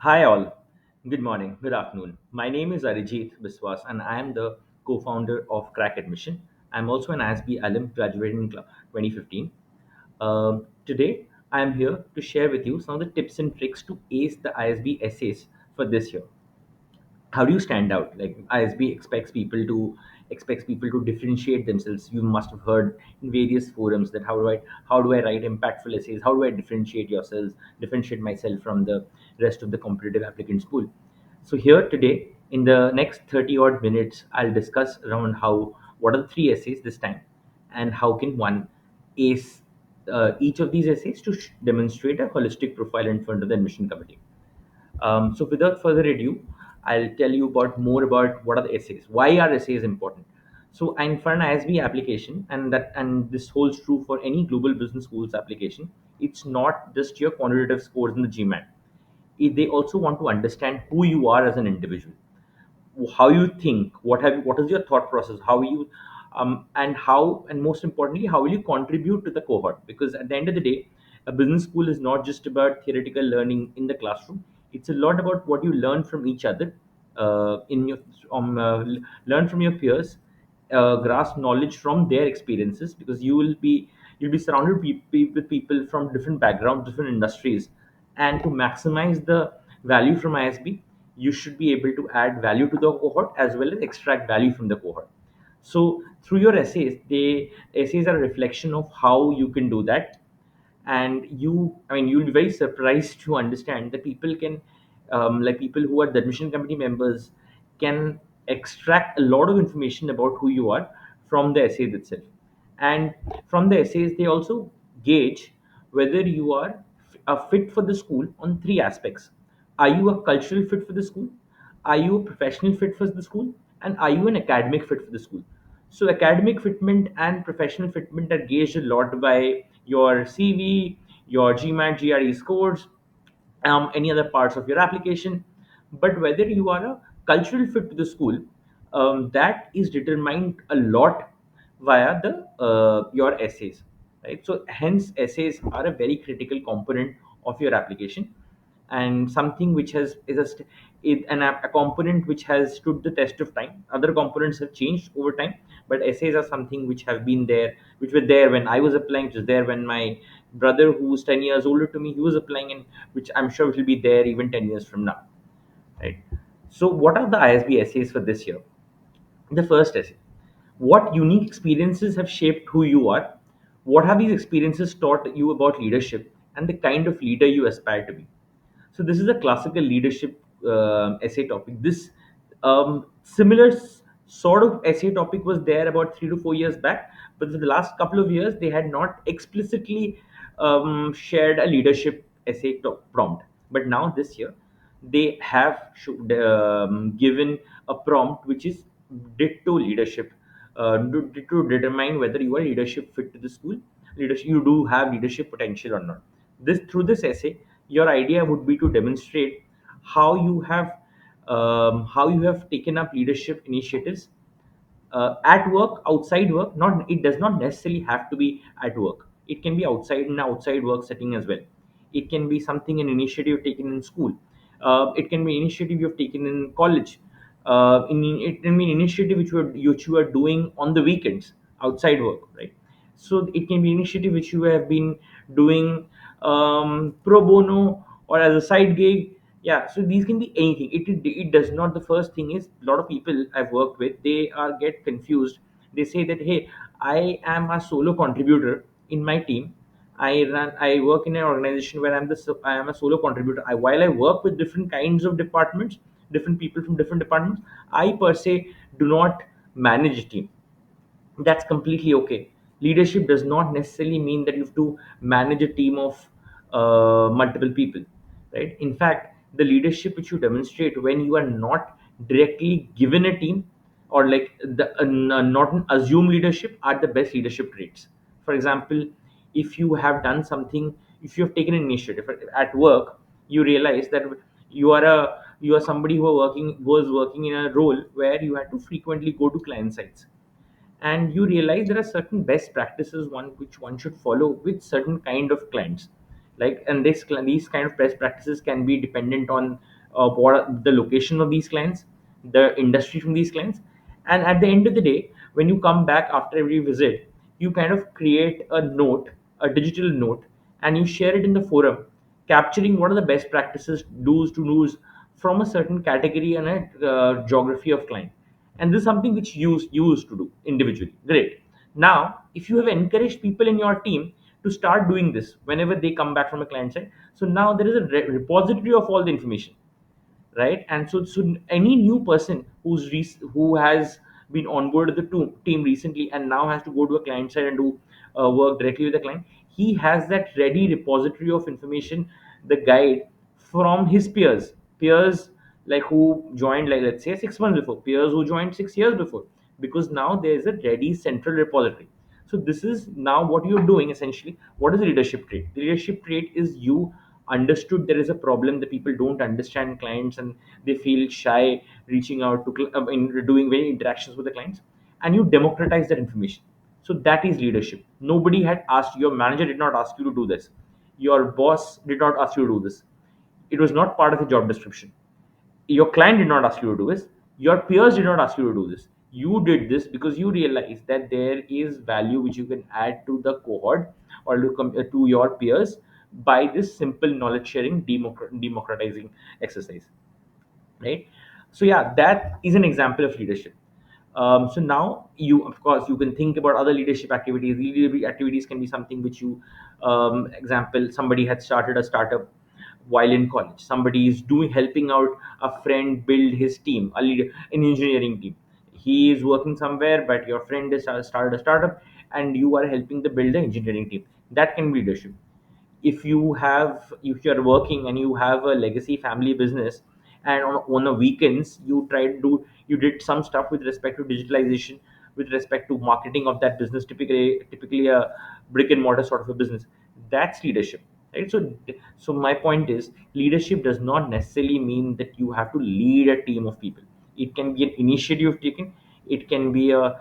Hi, all. Good morning, good afternoon. My name is Arijit Biswas, and I am the co founder of CrackAdmission. I'm also an ISB alum graduated in 2015. Today, I am here to share with you some of the tips and tricks to ace the ISB essays for this year. How do you stand out? Like ISB expects people to differentiate themselves. You must have heard in various forums that how do I write impactful essays? How do I differentiate myself from the rest of the competitive applicants pool? So here today, in the next 30 odd minutes, I'll discuss around how what are the three essays this time, and how can one ace each of these essays to demonstrate a holistic profile in front of the admission committee. So without further ado, I'll tell you about more about what are the essays. Why are essays important? So and for an ISB application, and this holds true for any global business schools application, it's not just your quantitative scores in the GMAT. They also want to understand who you are as an individual, how you think, what is your thought process, how you and how and most importantly how will you contribute to the cohort, because at the end of the day a business school is not just about theoretical learning in the classroom. It's a lot about what you learn from each other, in your learn from your peers, grasp knowledge from their experiences, because you'll be surrounded with people from different backgrounds, different industries, and to maximize the value from ISB, you should be able to add value to the cohort as well as extract value from the cohort. So through your essays, the essays are a reflection of how you can do that. And you'll be very surprised to understand that people can, like people who are the admission committee members, can extract a lot of information about who you are from the essays itself. And from the essays they also gauge whether you are a fit for the school on three aspects. Are you a cultural fit for the school? Are you a professional fit for the school? And are you an academic fit for the school? So academic fitment and professional fitment are gauged a lot by your CV, your GMAT, GRE scores, any other parts of your application. But whether you are a cultural fit to the school, that is determined a lot via the your essays, right? So hence essays are a very critical component of your application, and something which has is a, st- is a component which has stood the test of time. Other components have changed over time, but essays are something which have been there, which were there when I was applying, which was there when my brother, who's 10 years older to me, he was applying, and which I'm sure will be there even 10 years from now, right? So what are the ISB essays for this year? The first essay: what unique experiences have shaped who you are? What have these experiences taught you about leadership and the kind of leader you aspire to be? So this is a classical leadership essay topic. This similar sort of essay topic was there about 3 to 4 years back, but for the last couple of years they had not explicitly shared a leadership prompt. But now this year they have given a prompt which is ditto leadership, to determine whether you are leadership fit to the school, leadership you do have leadership potential or not. This through this essay, your idea would be to demonstrate how you have taken up leadership initiatives, at work, outside work. Not, it does not necessarily have to be at work. It can be outside, in an outside work setting as well. It can be something, an initiative taken in school. It can be initiative you've taken in college. It can be an initiative which you are doing on the weekends outside work, right? So it can be initiative which you have been doing pro bono or as a side gig. Yeah, so these can be anything. It does not. The first thing is, a lot of people I've worked with, they are get confused. They say that, hey, I am a solo contributor in my team. I work in an organization where I am a solo contributor. While I work with different kinds of departments, different people from different departments, I per se do not manage a team. That's completely okay. Leadership does not necessarily mean that you have to manage a team of multiple people, right? In fact, the leadership which you demonstrate when you are not directly given a team, or like not an assumed leadership, are the best leadership traits. For example, if you have done something, if you have taken an initiative at work, you realize that you are somebody who was working in a role where you had to frequently go to client sites, and you realize there are certain best practices one which one should follow with certain kind of clients. like, and these kind of best practices can be dependent on what the location of these clients, the industry from these clients. And at the end of the day, when you come back after every visit, you kind of create a note, a digital note, and you share it in the forum, capturing what are the best practices, do's to do's from a certain category and a geography of client. And this is something which you used to do individually. Great. Now, if you have encouraged people in your team to start doing this whenever they come back from a client side, so now there is a repository of all the information, right? And so any new person who has been on board the team recently and now has to go to a client side and do work directly with the client, he has that ready repository of information, the guide from his peers, like who joined, like let's say 6 months before, peers who joined 6 years before, because now there is a ready central repository. So this is now what you're doing essentially. What is the leadership trait? The leadership trait is you understood there is a problem, the people don't understand clients and they feel shy reaching out to in doing many interactions with the clients, and you democratize that information. So that is leadership. Nobody had asked, your manager did not ask you to do this, your boss did not ask you to do this, it was not part of the job description, your client did not ask you to do this, your peers did not ask you to do this, you did this because you realize that there is value which you can add to the cohort or to your peers by this simple knowledge sharing democratizing exercise, right? So yeah, that is an example of leadership. So now you, of course, you can think about other leadership activities. Leadership activities can be something which you, example, somebody had started a startup while in college, somebody is doing helping out a friend build his team, a leader, an engineering team. He is working somewhere, but your friend has started a startup and you are helping to build the engineering team. That can be leadership. If you're working and you have a legacy family business, and on the weekends you did some stuff with respect to digitalization, with respect to marketing of that business, typically a brick and mortar sort of a business, that's leadership, right? So my point is, leadership does not necessarily mean that you have to lead a team of people. It can be an initiative taken. It can be a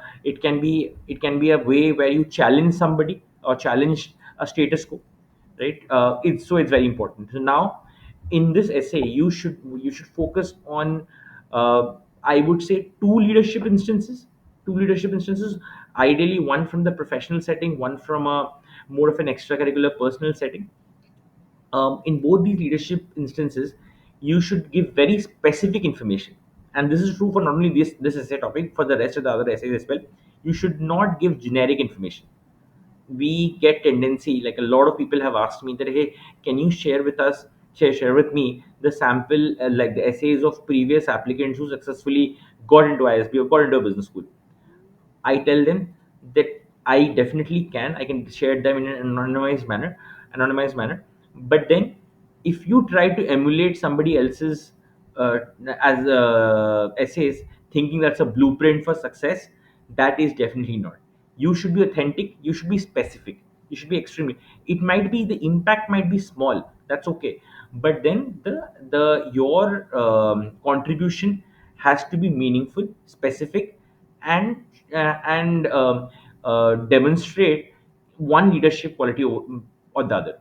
way where you challenge somebody or challenge a status quo, right? It's very important. So now in this essay you should focus on, I would say, two leadership instances, ideally one from the professional setting, one from a more of an extracurricular personal setting. In both these leadership instances, you should give very specific information, and this is true for not only this essay topic, for the rest of the other essays as well. You should not give generic information. We get tendency, like a lot of people have asked me that, hey, can you share with me the sample, like the essays of previous applicants who successfully got into ISB or got into a business school. I tell them that I definitely can. I can share them in an anonymized manner. But then, if you try to emulate somebody else's uh, as essays, thinking that's a blueprint for success, that is definitely not. You should be authentic. You should be specific. You should be extremely. It might be the impact might be small. That's okay. But then the your contribution has to be meaningful, specific, and demonstrate one leadership quality or the other.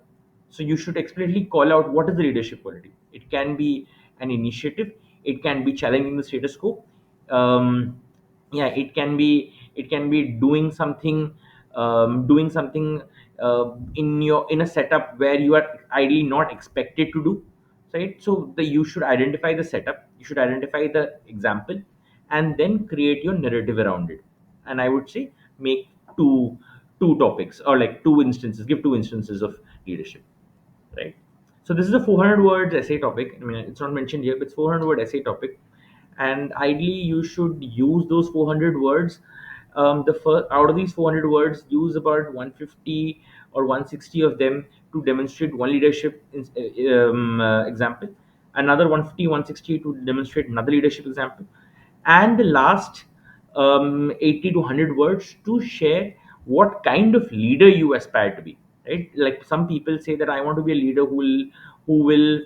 So you should explicitly call out what is the leadership quality. It can be an initiative, it can be challenging the status quo. Yeah, it can be doing something in a setup where you are ideally not expected to do, right? So you should identify the setup, you should identify the example, and then create your narrative around it. And I would say, make two topics, or like two instances, give two instances of leadership, right? So this is a 400 words essay topic. I mean, it's not mentioned here, but it's 400 word essay topic, and ideally you should use those 400 words. The first out of these 400 words, use about 150 or 160 of them to demonstrate one leadership example, another 150 160 to demonstrate another leadership example, and the last 80 to 100 words to share what kind of leader you aspire to be, right? Like, some people say that I want to be a leader who will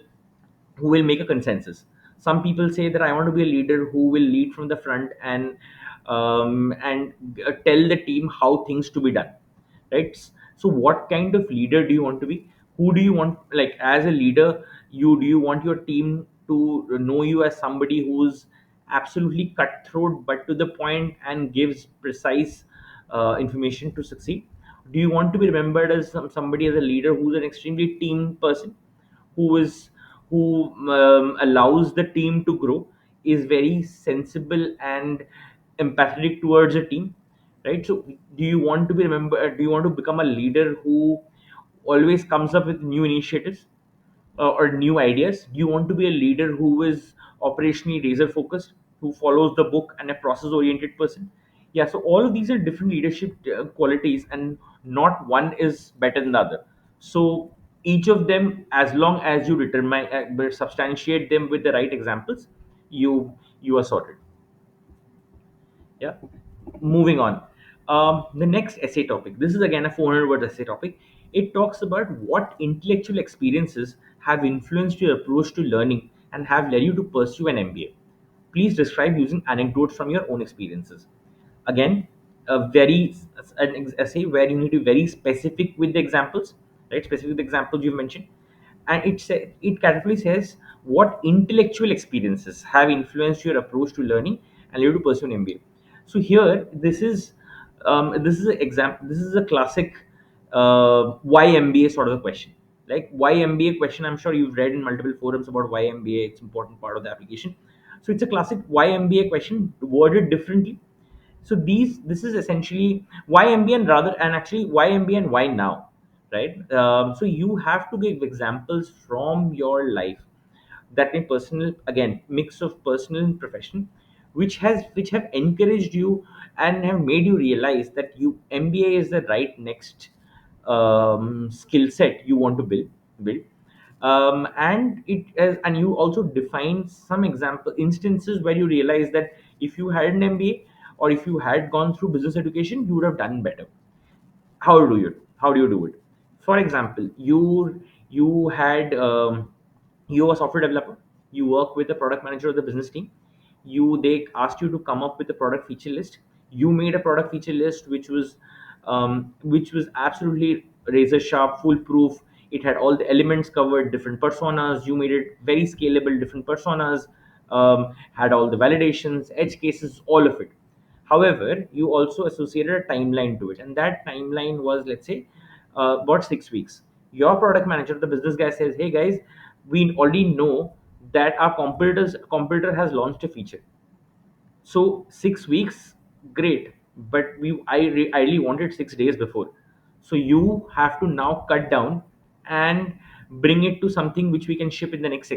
who will make a consensus. Some people say that I want to be a leader who will lead from the front and tell the team how things to be done, right? So what kind of leader do you want to be? Who do you want, like as a leader, you do you want your team to know you as somebody who's absolutely cutthroat but to the point and gives precise information to succeed? Do you want to be remembered as somebody as a leader who's an extremely team person, who is who allows the team to grow, is very sensible and empathetic towards a team, right? So do you want to be remembered, do you want to become a leader who always comes up with new initiatives or new ideas? Do you want to be a leader who is operationally razor focused, who follows the book and a process oriented person? Yeah, so all of these are different leadership qualities, and not one is better than the other. So each of them, as long as you determine substantiate them with the right examples, you are sorted. Yeah. Moving on. The next essay topic. This is again a 400 word essay topic. It talks about what intellectual experiences have influenced your approach to learning and have led you to pursue an MBA. Please describe using anecdotes from your own experiences. Again, a very an essay where you need to be very specific with the examples, right? Specific with the examples you mentioned, and it carefully says what intellectual experiences have influenced your approach to learning and led you to pursue an MBA. So here, this is an example. This is a classic why MBA sort of a question. Like why MBA question, I'm sure you've read in multiple forums about why MBA. It's an important part of the application. So it's a classic why MBA question worded differently. So this is essentially why MBA, and rather, and actually why MBA and why now, right? So you have to give examples from your life that may personal, again, mix of personal and professional, which have encouraged you and have made you realize that you MBA is the right next skill set you want to build. And and you also define some example instances where you realize that if you had an MBA, or if you had gone through business education, you would have done better. How do you do it? For example, you had you were a software developer, you work with the product manager of the business team, they asked you to come up with a product feature list. You made a product feature list which was absolutely razor sharp, foolproof. It had all the elements covered, different personas. You made it very scalable, different personas, had all the validations, edge cases, all of it. However, you also associated a timeline to it, and that timeline was, let's say, about 6 weeks. Your product manager, the business guy, says, "Hey guys, we already know that our competitor has launched a feature. So 6 weeks, great, but I really wanted 6 days before. So you have to now cut down and bring it to something which we can ship in the next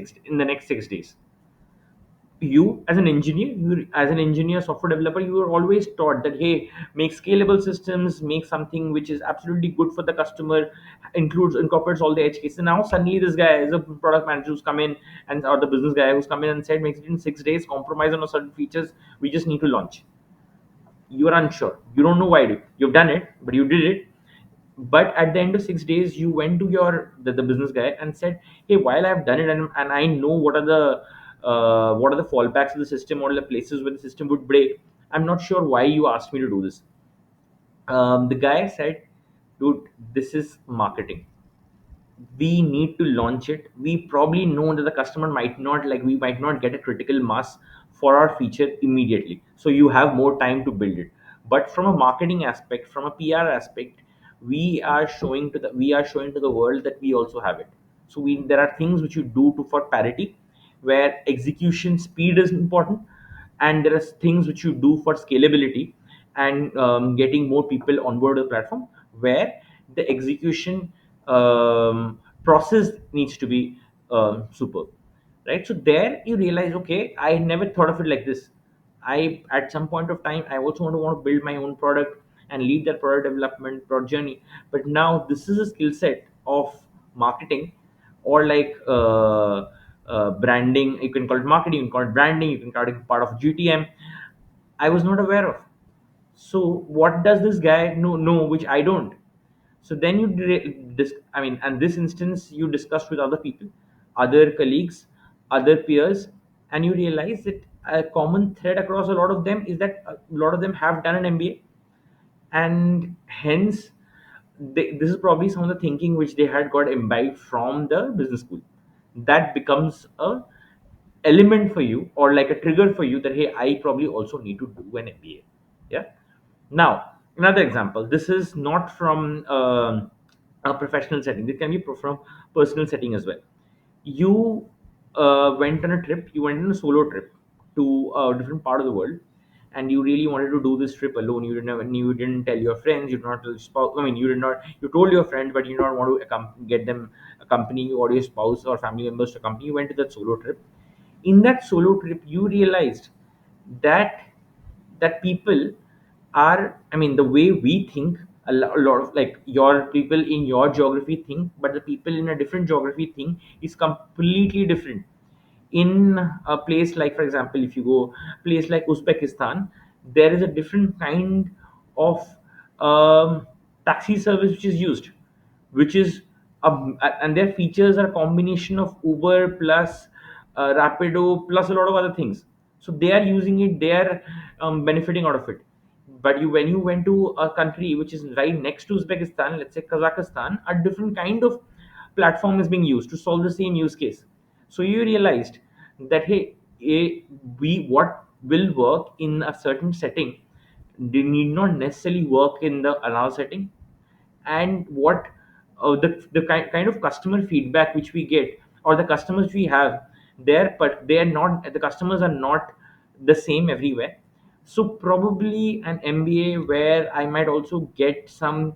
6 days." You as an engineer, software developer, you were always taught that, hey, make scalable systems, make something which is absolutely good for the customer, incorporates all the edge cases. Now suddenly this guy is a product manager who's come in, and or the business guy who's come in and said, makes it in 6 days, compromise on a certain features, we just need to launch. You are unsure, you don't know why. You've done it, but you did it. But at the end of 6 days, you went to the business guy and said, hey, while I've done it, and I know what are the fallbacks of the system, or the places where the system would break, I'm not sure why you asked me to do this. The guy said, dude, this is marketing, we need to launch it. We probably know that the customer might not, like, we might not get a critical mass for our feature immediately, so you have more time to build it. But from a marketing aspect, from a PR aspect, we are showing to the world that we also have it. So there are things which you do for parity, where execution speed is important, and there are things which you do for scalability and getting more people on board the platform, where the execution process needs to be superb, right? So there you realize, okay, I never thought of it like this. I, at some point of time, I also want to build my own product and lead that product development product journey. But now this is a skill set of marketing, or like branding. You can call it marketing, you can call it branding, you can call it part of GTM. I was not aware of. So what does this guy know which I don't? So then I mean, and this instance you discussed with other people, other colleagues, other peers, and you realize that a common thread across a lot of them is that a lot of them have done an MBA, and hence this is probably some of the thinking which they had got imbibed from the business school. That becomes a element for you, or like a trigger for you, that hey, I probably also need to do an MBA. Yeah. Now, another example. This is not from a professional setting. This can be from personal setting as well. You went on a trip. You went on a solo trip to a different part of the world, and you really wanted to do this trip alone. You didn't tell your friends. You did not tell your spouse. I mean, you did not. You told your friends, but you did not want to get them accompany you, or your spouse or family members to accompany you. You went to that solo trip. In that solo trip, you realized that people are, I mean, the way we think, a lot of, like, your people in your geography think, but the people in a different geography think is completely different. In a place like, for example, if you go place like Uzbekistan, there is a different kind of taxi service which is used, which is and their features are a combination of Uber plus Rapido plus a lot of other things. So they are using it, they are benefiting out of it. But when you went to a country which is right next to Uzbekistan, let's say Kazakhstan, a different kind of platform is being used to solve the same use case. So you realized that hey, we what will work in a certain setting, they need not necessarily work in the another setting. And what kind of customer feedback which we get, or the customers we have there, but they are not, the customers are not the same everywhere. So probably an MBA where I might also get some,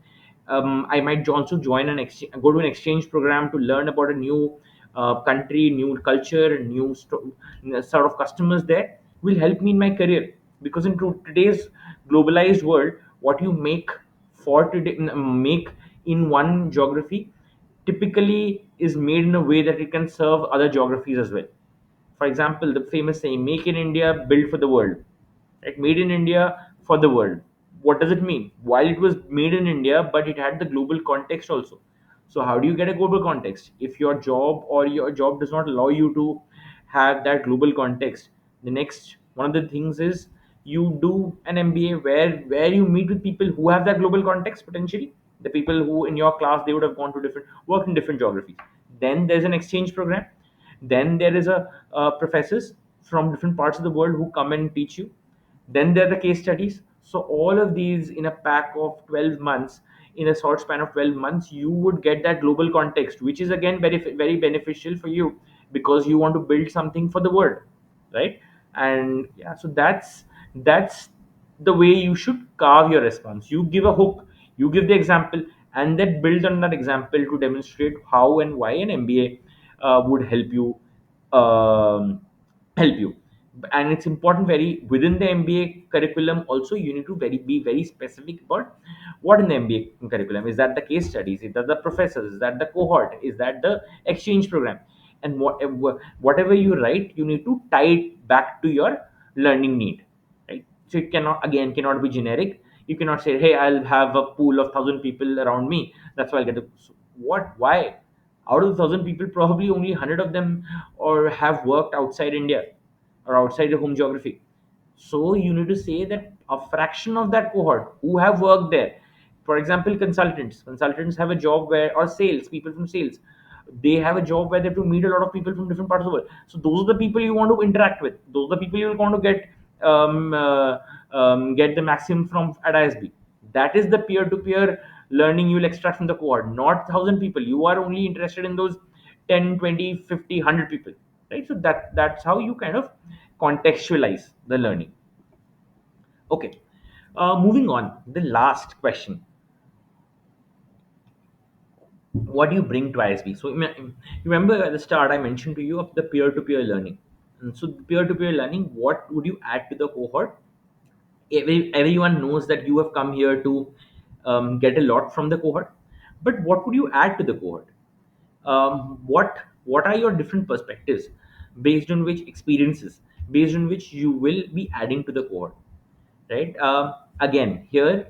I might also join an exchange, go to an exchange program to learn about a new country, new culture, sort of customers there, will help me in my career. Because in today's globalized world, what you make for today, make in one geography, typically is made in a way that it can serve other geographies as well. For example, the famous saying, make in India, build for the world. Right? Made in India for the world. What does it mean? While it was made in India, but it had the global context also. So how do you get a global context? If your job does not allow you to have that global context, the next one of the things is you do an MBA where you meet with people who have that global context potentially. The people who in your class, they would have gone to different, worked in different geographies. Then there's an exchange program. Then there is a professors from different parts of the world who come and teach you. Then there are the case studies. So all of these in a pack of 12 months, in a short span of 12 months, you would get that global context, which is again very beneficial for you, because you want to build something for the world, right? And yeah, so that's the way you should carve your response. You give a hook, you give the example, and then build on that example to demonstrate how and why an MBA would um, help you. And it's important, very within the MBA curriculum also, you need to be very specific about what in the MBA curriculum. Is that the case studies? Is that the professors? Is that the cohort? Is that the exchange program? And whatever you write, you need to tie it back to your learning need, right? So it cannot be generic. You cannot say, hey, I'll have a pool of 1,000 people around me, that's why I'll get a, so what, why? Out of the 1,000 people, probably only 100 of them or have worked outside India or outside the home geography. So you need to say that a fraction of that cohort who have worked there, for example, consultants have a job where, or sales people from sales, they have a job where they have to meet a lot of people from different parts of the world. So those are the people you want to interact with. Those are the people you want to get the maximum from at ISB. That is the peer-to-peer learning you will extract from the cohort, not 1,000 people. You are only interested in those 10, 20, 50, 100 people, right? So that's how you kind of contextualize the learning. Okay. Moving on, the last question: what do you bring to ISB? So you remember at the start I mentioned to you of the peer-to-peer learning. And so peer-to-peer learning, what would you add to the cohort? Everyone knows that you have come here to get a lot from the cohort, but what would you add to the cohort? What are your different perspectives, based on which experiences, based on which you will be adding to the cohort, right? Again, here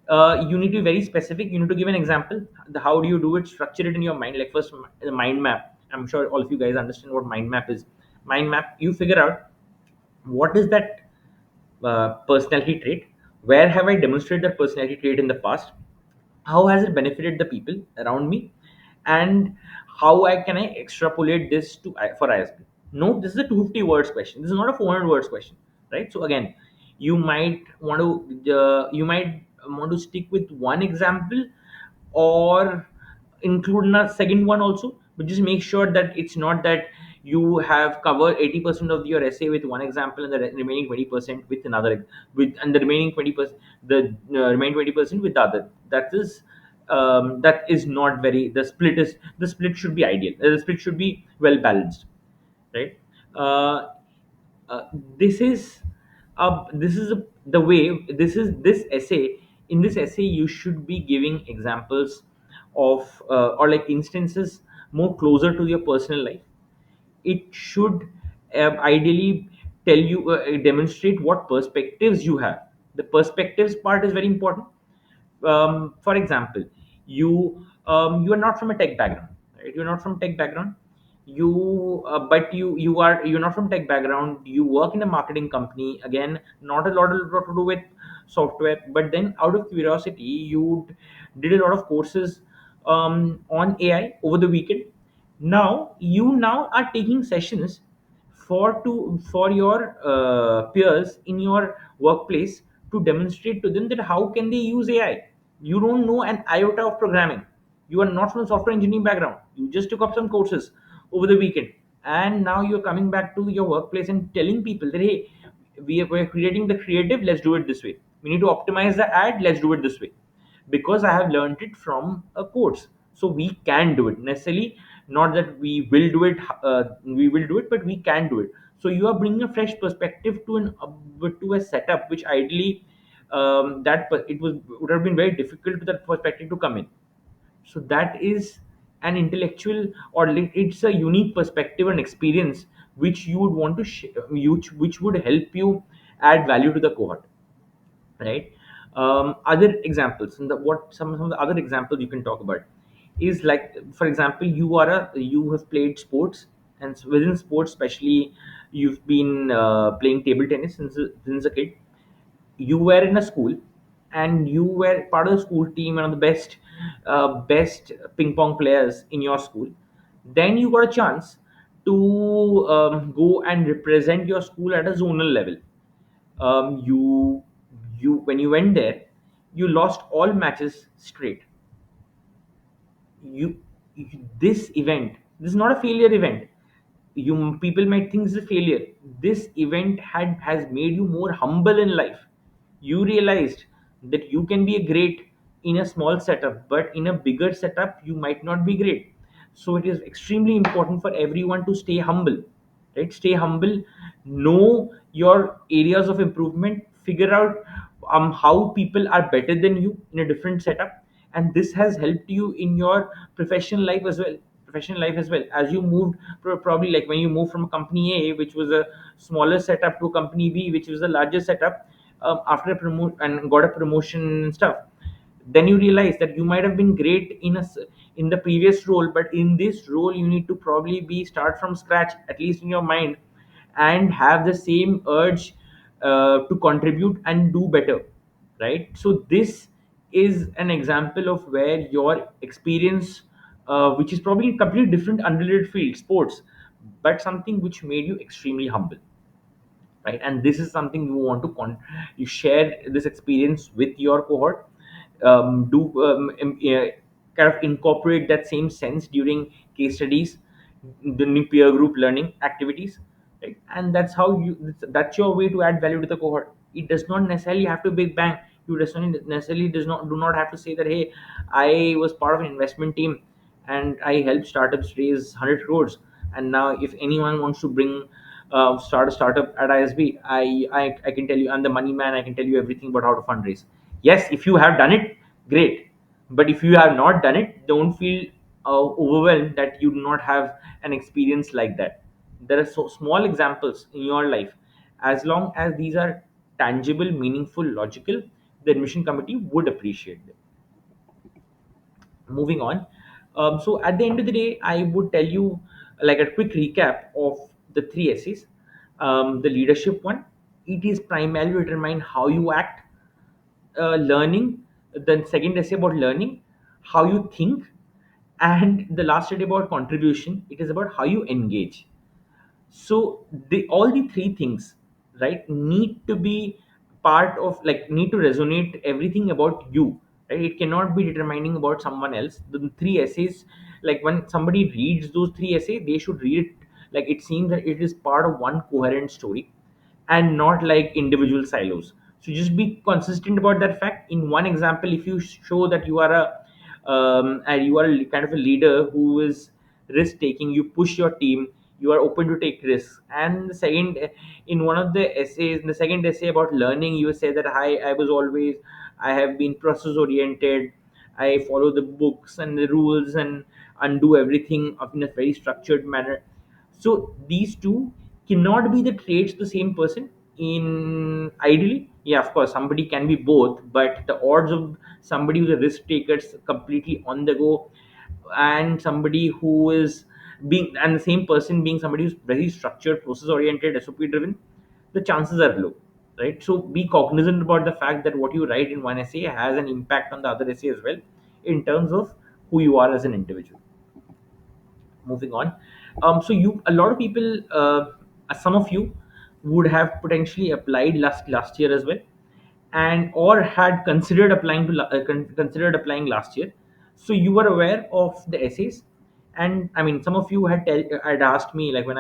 you need to be very specific. You need to give an example. How do you do it? Structure it in your mind. Like first, the mind map. I'm sure all of you guys understand what mind map is. Mind map, you figure out what is that personality trait. Where have I demonstrated that personality trait in the past? how has it benefited the people around me, and how can I extrapolate this to for ISB. Note, this is a 250 words question, this is not a 400 words question, right? So again, you might want to stick with one example, or include a second one also, but just make sure that it's not that you have covered 80% of your essay with one example, and the remaining 20% with another, with and the remaining 20%, the remaining 20% with the other. That is not very, the split should be ideal. The split should be well balanced, right? uh, uh, this is the way, this essay, in this essay you should be giving examples of or like instances more closer to your personal life. It should ideally tell you, demonstrate what perspectives you have. The perspectives part is very important. For example, you are not from a tech background, right? You're not from tech background. But you're not from tech background. You work in a marketing company, again, not a lot to do with software, but then out of curiosity you did a lot of courses on AI over the weekend. Now you now are taking sessions for your peers in your workplace, to demonstrate to them that how can they use AI. You don't know an iota of programming. You are not from a software engineering background. You just took up some courses over the weekend, and now you're coming back to your workplace and telling people that, hey, we're creating the creative, let's do it this way. We need to optimize the ad, let's do it this way, because I have learned it from a course. So we can do it necessarily, not that we will do it, but we can do it. So you are bringing a fresh perspective to a setup which ideally, it would have been very difficult to that perspective to come in. So that is an intellectual, or it's a unique perspective and experience which you would want to which would help you add value to the cohort, right? Other examples, and some of the other examples you can talk about is, like, for example, you have played sports, and within sports especially, you've been playing table tennis since a kid. You were in a school, and you were part of the school team, one of the best ping pong players in your school. Then you got a chance to go and represent your school at a zonal level. You When you went there, you lost all matches straight. You, you this event, this is not a failure event. You People might think it's a failure. This event has made you more humble in life. You realized that you can be a great in a small setup, but in a bigger setup you might not be great. So it is extremely important for everyone to stay humble, right? Stay humble, know your areas of improvement, figure out how people are better than you in a different setup. And this has helped you in your professional life as well, as you moved, probably like when you moved from company A, which was a smaller setup, to company B, which was a larger setup, after a promote and got a promotion and stuff. Then you realize that you might have been great in the previous role, but in this role you need to probably be start from scratch, at least in your mind, and have the same urge to contribute and do better, right? So this is an example of where your experience, which is probably a completely different unrelated field, sports, but something which made you extremely humble, right? And this is something you want to you share this experience with your cohort. Do kind of incorporate that same sense during case studies, the new peer group learning activities, right? And that's your way to add value to the cohort. It does not necessarily have to big bang. You does not necessarily does not do not have to say that, hey, I was part of an investment team and I helped startups raise 100 crores, and now if anyone wants to bring start a startup at ISB, I can tell you, I'm the money man. I can tell you everything about how to fundraise. Yes, if you have done it, great. But if you have not done it, don't feel overwhelmed that you do not have an experience like that. There are so small examples in your life. As long as these are tangible, meaningful, logical, the admission committee would appreciate them. Moving on. So at the end of the day, I would tell you, like, a quick recap of the three essays. The leadership one, it is primarily determine how you act. Learning, Then second essay about learning, how you think, and the last study about contribution. It is about how you engage. So all the three things, right, need to be part of, like, need to resonate everything about you, right? It cannot be determining about someone else. The three essays, like when somebody reads those three essays, they should read it like it seems that it is part of one coherent story and not like individual silos. So just be consistent about that fact. In one example, if you show that you are a and you are kind of a leader who is risk taking, you push your team, you are open to take risks. And the second, in one of the essays, in the second essay about learning, you say that I have been process oriented, I follow the books and the rules and undo everything in a very structured manner. So these two cannot be the traits of the same person. In ideally, yeah, of course, somebody can be both, but the odds of somebody who's a risk taker completely on the go, and somebody who is being, and the same person being somebody who's very structured, process oriented, SOP driven, the chances are low, right? So be cognizant about the fact that what you write in one essay has an impact on the other essay as well, in terms of who you are as an individual. Moving on. So you a lot of people, some of you would have potentially applied last year as well, and or had considered applying considered applying last year. So you were aware of the essays. And I mean, some of you had asked me, like, when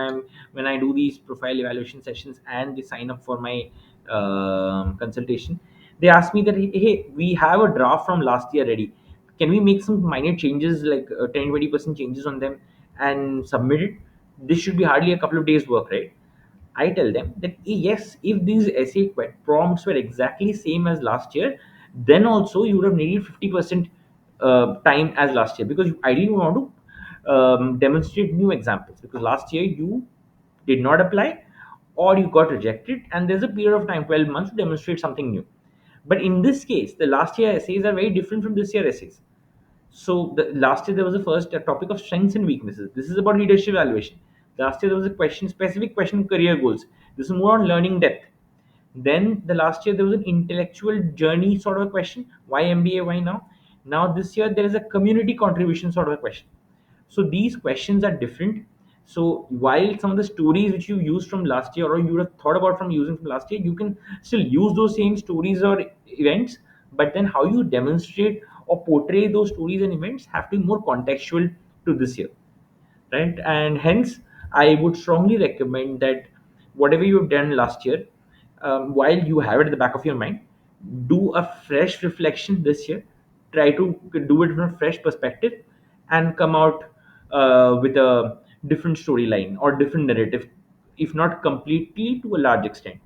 I do these profile evaluation sessions and they sign up for my consultation, they ask me that, hey, we have a draft from last year ready, can we make some minor changes, like 10-20% changes on them, and submit it? This should be hardly a couple of days work, right? I tell them that, yes, if these essay prompts were exactly same as last year, then also you would have needed 50% time as last year, because you ideally want to demonstrate new examples, because last year you did not apply or you got rejected, and there's a period of time, 12 months, to demonstrate something new. But in this case, the last year essays are very different from this year essays. So last year there was a first topic of strengths and weaknesses. This is about leadership evaluation. Last year there was a specific question of career goals. This is more on learning depth. Then the last year there was an intellectual journey sort of a question. Why MBA? Why now? Now this year there is a community contribution sort of a question. So these questions are different. So while some of the stories which you used from last year, or you would have thought about from using from last year, you can still use those same stories or events, but then how you demonstrate or portray those stories and events have to be more contextual to this year, right? And hence, I would strongly recommend that whatever you've done last year, while you have it at the back of your mind, do a fresh reflection this year. Try to do it from a fresh perspective and come out with a different storyline or different narrative, if not completely, to a large extent.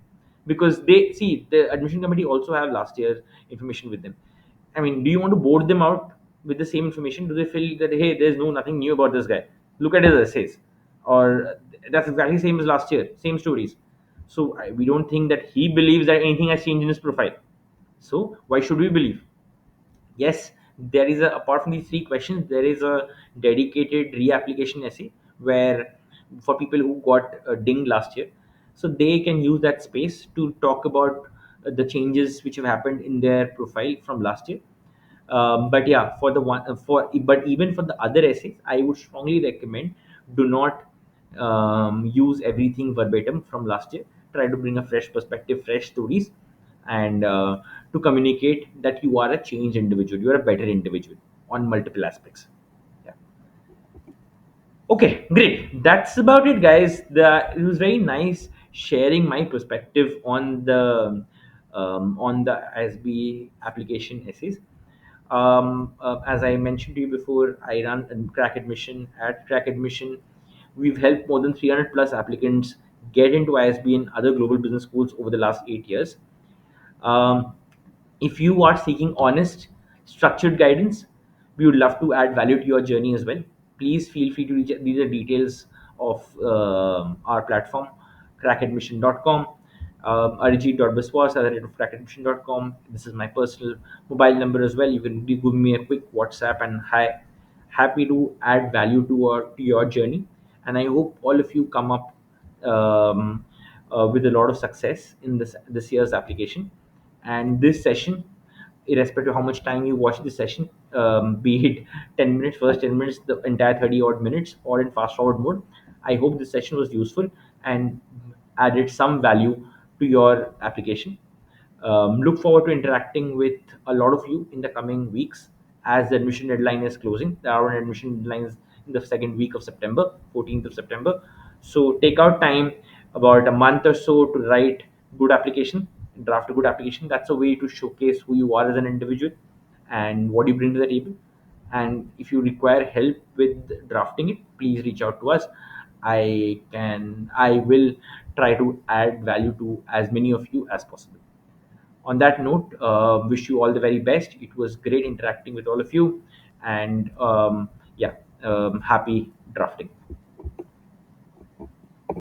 Because they see, the admission committee also have last year's information with them. I mean, do you want to board them out with the same information? Do they feel that, hey, there's nothing new about this guy? Look at his essays, or that's exactly same as last year, same stories. So we don't think that he believes that anything has changed in his profile. So why should we believe? Yes, there is a, apart from these three questions, there is a dedicated reapplication essay where, for people who got dinged last year, so they can use that space to talk about the changes which have happened in their profile from last year. But yeah, for the one for but even for the other essays, I would strongly recommend, do not use everything verbatim from last year. Try to bring a fresh perspective, fresh stories, and to communicate that you are a changed individual, you are a better individual on multiple aspects. Yeah. Okay, great. That's about it, guys. It was very nice sharing my perspective on the ISB application essays. As I mentioned to you before, I run a Crack Admission. At Crack Admission, we've helped more than 300 plus applicants get into ISB and other global business schools over the last 8 years. Um, if you are seeking honest, structured guidance, we would love to add value to your journey as well. Please feel free to reach. These are details of our platform, crackadmission.com. Arijit.biswas at the rate of crackadmission.com. This is my personal mobile number as well. You can give me a quick WhatsApp, and hi, happy to add value to your journey. And I hope all of you come up with a lot of success in this year's application. And this session irrespective of how much time you watch the session, be it 10 minutes, first 10 minutes, the entire 30 odd minutes, or in fast forward mode. I hope this session was useful and added some value to your application. Look forward to interacting with a lot of you in the coming weeks as the admission deadline is closing. Our admission deadline is in the second week of September, 14th of September. So take out time, about a month or so, to write good application, draft a good application. That's a way to showcase who you are as an individual and what you bring to the table. And if you require help with drafting it, please reach out to us. I will try to add value to as many of you as possible. On that note, wish you all the very best. It was great interacting with all of you, and yeah, happy drafting.